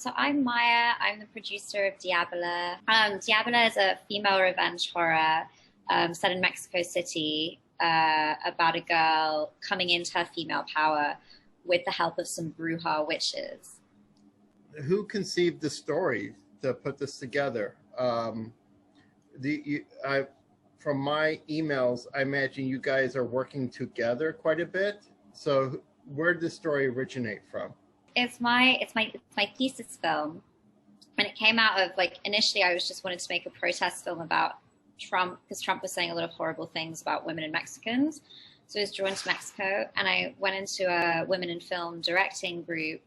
So I'm Maya. I'm the producer of Diabla. Diabla is a female revenge horror set in Mexico City about a girl coming into her female power with the help of some bruja witches. Who conceived the story to put this together? From my emails, I imagine you guys are working together quite a bit. So where did the story originate from? It's my thesis film, and it came out of initially I was just wanted to make a protest film about Trump because Trump was saying a lot of horrible things about women and Mexicans. So I was drawn to Mexico, and I went into a women in film directing group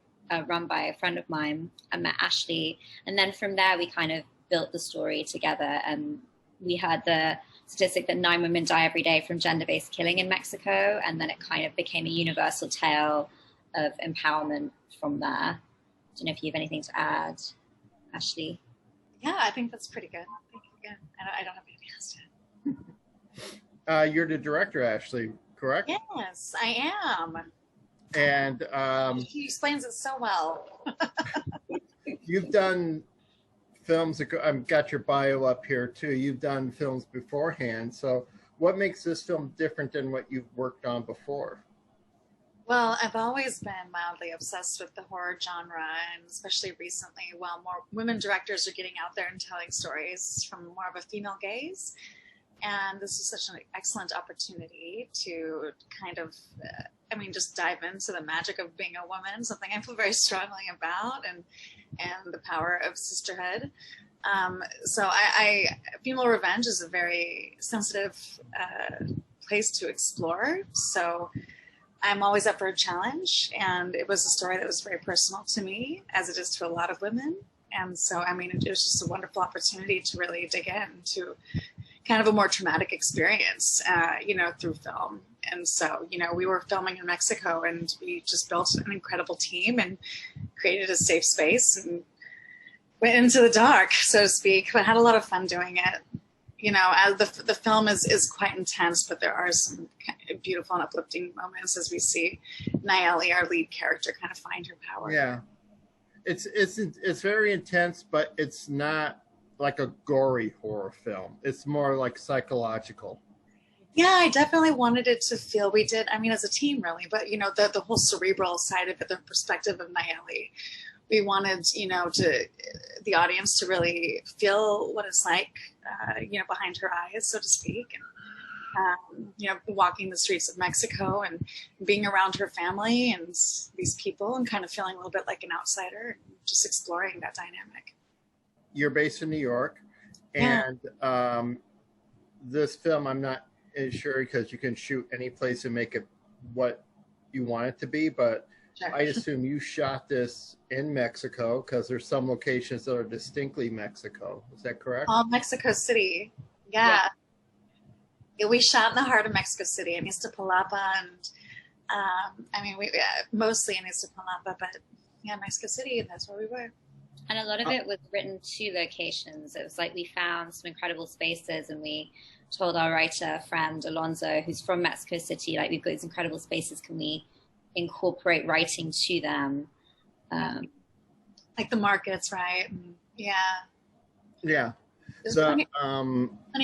run by a friend of mine. I met Ashley, and then from there we kind of built the story together. And we had the statistic that 9 women die every day from gender-based killing in Mexico, and then it kind of became a universal tale of empowerment from there. I don't know if you have anything to add, Ashley. Yeah, I think that's pretty good. Thank you. I don't have anything else to add. You're the director, Ashley, correct? Yes, I am. And he explains it so well. You've done films. I've got your bio up here too. You've done films beforehand. So what makes this film different than what you've worked on before? Well, I've always been mildly obsessed with the horror genre, and especially recently, while more women directors are getting out there and telling stories from more of a female gaze. And this is such an excellent opportunity to kind of, just dive into the magic of being a woman, something I feel very strongly about, and the power of sisterhood. So female revenge is a very sensitive place to explore. So I'm always up for a challenge, and it was a story that was very personal to me, as it is to a lot of women. And so, it was just a wonderful opportunity to really dig into kind of a more traumatic experience, through film. And so, we were filming in Mexico, and we just built an incredible team and created a safe space and went into the dark, so to speak, but had a lot of fun doing it. As the film is quite intense, but there are some kind of beautiful and uplifting moments as we see Nayeli, our lead character, kind of find her power. Yeah, it's very intense, but it's not like a gory horror film. It's more like psychological. Yeah, I definitely wanted it to feel, we did, as a team really, but the whole cerebral side of it, the perspective of Nayeli. We wanted, the audience to really feel what it's like, behind her eyes, so to speak. And, walking the streets of Mexico and being around her family and these people and kind of feeling a little bit like an outsider and just exploring that dynamic. You're based in New York, and this film, I'm not sure because you can shoot any place and make it what you want it to be, but sure. I assume you shot this in Mexico because there's some locations that are distinctly Mexico. Is that correct? All Mexico City. Yeah. We shot in the heart of Mexico City, in Iztapalapa, and we mostly in Iztapalapa, but Mexico City, and that's where we were. And a lot of it was written to locations. It was like we found some incredible spaces, and we told our writer friend Alonso, who's from Mexico City, we've got these incredible spaces. Can we incorporate writing to them? Like the markets, right? Yeah. There's plenty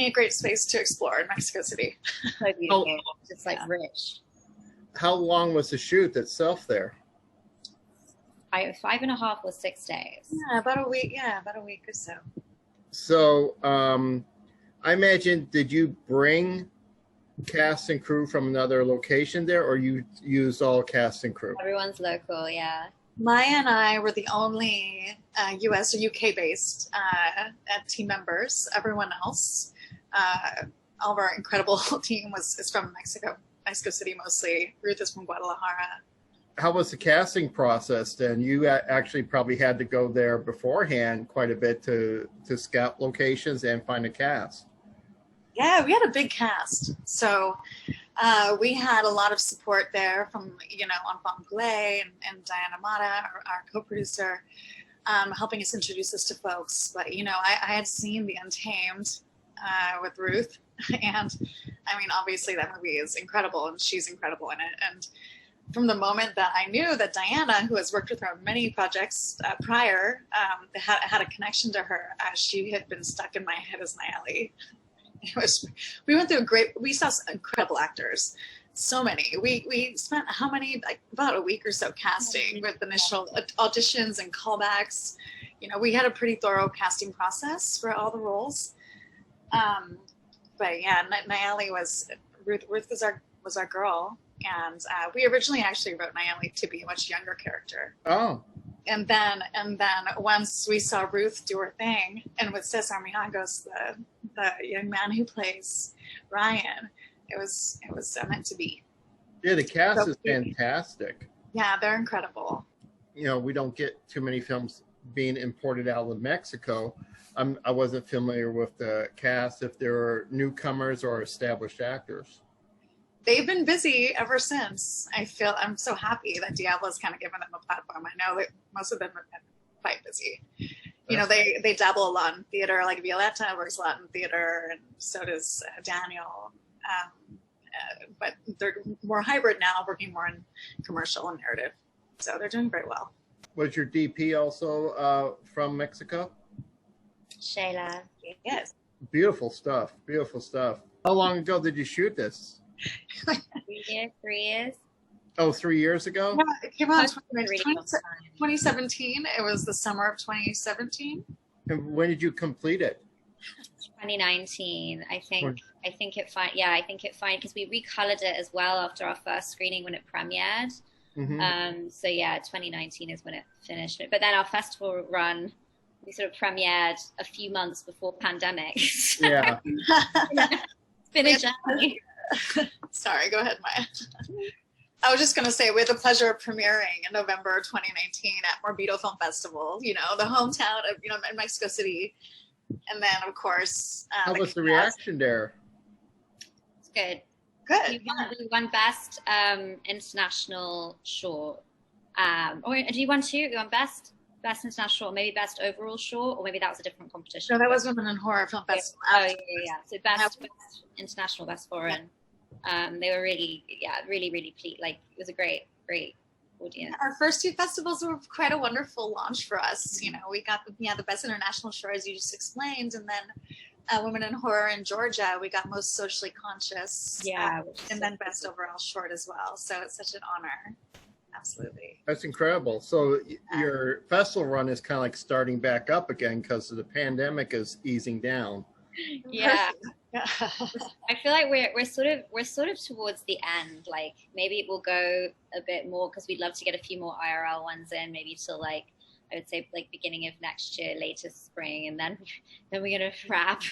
of great space to explore in Mexico City. So beautiful. Just rich. How long was the shoot itself there? 5.5 or 6 days. Yeah, about a week. Yeah, about a week or so. So I imagine, did you bring cast and crew from another location there, or you used all cast and crew? Everyone's local, yeah. Maya and I were the only US or UK based team members. Everyone else, all of our incredible team is from Mexico City mostly. Ruth is from Guadalajara. How was the casting process then? You actually probably had to go there beforehand quite a bit to scout locations and find a cast. Yeah, we had a big cast. So we had a lot of support there from, Enfant Goulet and Diana Mata, our co-producer, helping us introduce us to folks. But, I had seen The Untamed with Ruth. And, obviously that movie is incredible, and she's incredible in it. And from the moment that I knew that Diana, who has worked with her on many projects prior, had a connection to her, as she had been stuck in my head as Nayeli. We went through we saw incredible actors, so many. We spent how many, like about a week or so casting with initial auditions and callbacks. You know, we had a pretty thorough casting process for all the roles. But yeah, Nayeli Ruth was our girl. And we originally actually wrote Nayeli to be a much younger character. Oh. And then once we saw Ruth do her thing, and with Cesar Mijangos, the young man who plays Ryan, it was meant to be. Yeah, the cast is fantastic. Yeah, they're incredible. You know, we don't get too many films being imported out of Mexico. I wasn't familiar with the cast, if there were newcomers or established actors. They've been busy ever since. I'm so happy that Diabla's kind of given them a platform. I know that most of them have been quite busy. You know, they dabble a lot in theater, like Violetta works a lot in theater, and so does Daniel. But they're more hybrid now, working more in commercial and narrative. So they're doing very well. Was your DP also from Mexico? Shayla. Yes. Beautiful stuff. Beautiful stuff. How long ago did you shoot this? 3 years. Oh, 3 years ago? Yeah, it came out in 2017. It was the summer of 2017. And when did you complete it? 2019, I think. I think it fine. Yeah, I think it fine because we recolored it as well after our first screening when it premiered. Mm-hmm. So yeah, 2019 is when it finished. But then our festival run, we sort of premiered a few months before pandemic. So Yeah. It's been a journey. Sorry, go ahead, Maya. I was just going to say, we had the pleasure of premiering in November 2019 at Morbito Film Festival, you know, the hometown of, you know, in Mexico City. And then, of course... How was the reaction there? It's good. Good. We won Best International Short. Or do you want to? You won Best International Short, maybe Best Overall Short, or maybe that was a different competition. No, that was Women in Horror Film Festival. Oh, yeah. So Best International, Best Foreign. They were really pleased. Like, it was a great audience. Our first two festivals were quite a wonderful launch for us. You know, we got the Best International Short, as you just explained, and then Women in Horror in Georgia, we got Most Socially Conscious. Yeah. And then Best Overall Short as well. So it's such an honor. Absolutely. That's incredible. So your festival run is kind of like starting back up again because the pandemic is easing down. Yeah. I feel like we're sort of towards the end. Like, maybe it will go a bit more because we'd love to get a few more IRL ones in, maybe till like, I would say like beginning of next year, latest spring, and then we're gonna wrap.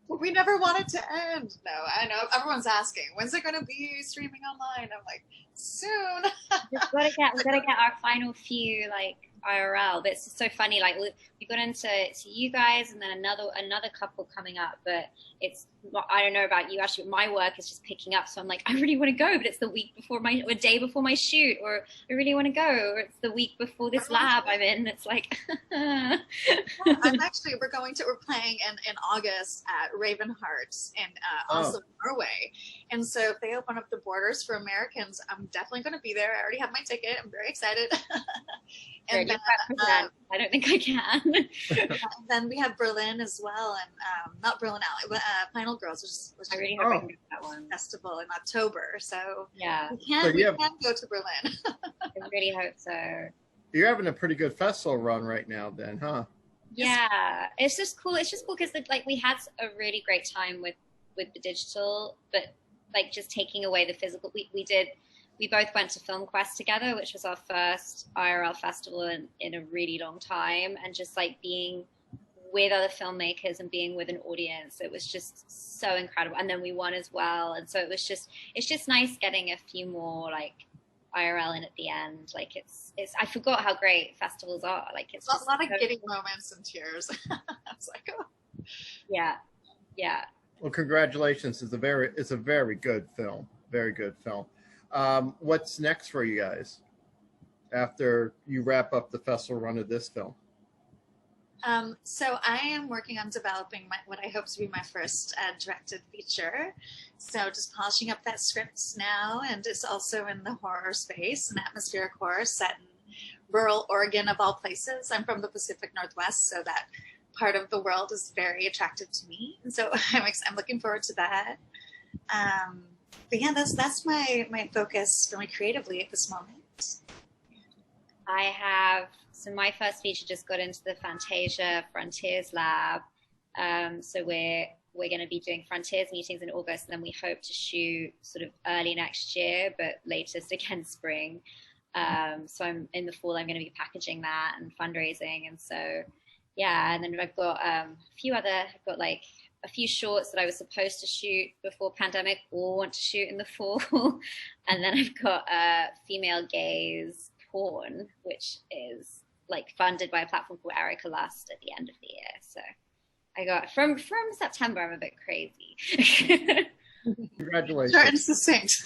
We never want it to end. No, I know everyone's asking, when's it going to be streaming online? I'm like, soon. we gotta get our final few like IRL. But it's just so funny. Like we got into you guys, and then another couple coming up. But it's, I don't know about you. Actually, my work is just picking up. So I'm like, I really want to go, but it's the week before or day before my shoot, or I really want to go, or it's the week before this lab I'm in. It's like, we're playing in August at Ravenheart in Oslo, Norway. And so if they open up the borders for Americans, I'm definitely going to be there. I already have my ticket. I'm very excited. And then, I don't think I can. And then we have Berlin as well, and not Berlin Alley, but Final Girls, which I really hope I can get that one. Festival in October. So yeah, we can go to Berlin. I really hope so. You're having a pretty good festival run right now, then, huh? Yeah, it's just cool. It's just cool because like we had a really great time with the digital, but like just taking away the physical. We both went to Film Quest together, which was our first IRL festival in a really long time, and just like being with other filmmakers and being with an audience, it was just so incredible. And then we won as well, and so it's just nice getting a few more like IRL in at the end. Like it's I forgot how great festivals are. Like it's a lot of giddy moments and tears. I was like, oh. Yeah. Well, congratulations! It's a very good film. Very good film. What's next for you guys after you wrap up the festival run of this film? So I am working on developing what I hope to be my first directed feature. So just polishing up that script now, and it's also in the horror space, an atmospheric horror set in rural Oregon of all places. I'm from the Pacific Northwest, so that part of the world is very attractive to me. And so I'm looking forward to that. But yeah, that's my focus really creatively at this moment. So my first feature just got into the Fantasia Frontiers Lab. So we're going to be doing Frontiers meetings in August, and then we hope to shoot sort of early next year, but latest again spring. So in the fall, I'm going to be packaging that and fundraising. And so, yeah, and then I've got like a few shorts that I was supposed to shoot before pandemic or want to shoot in the fall. And then I've got female gaze porn, which is like funded by a platform called Erica Lust at the end of the year. So I got from September, I'm a bit crazy. Congratulations. Short and succinct.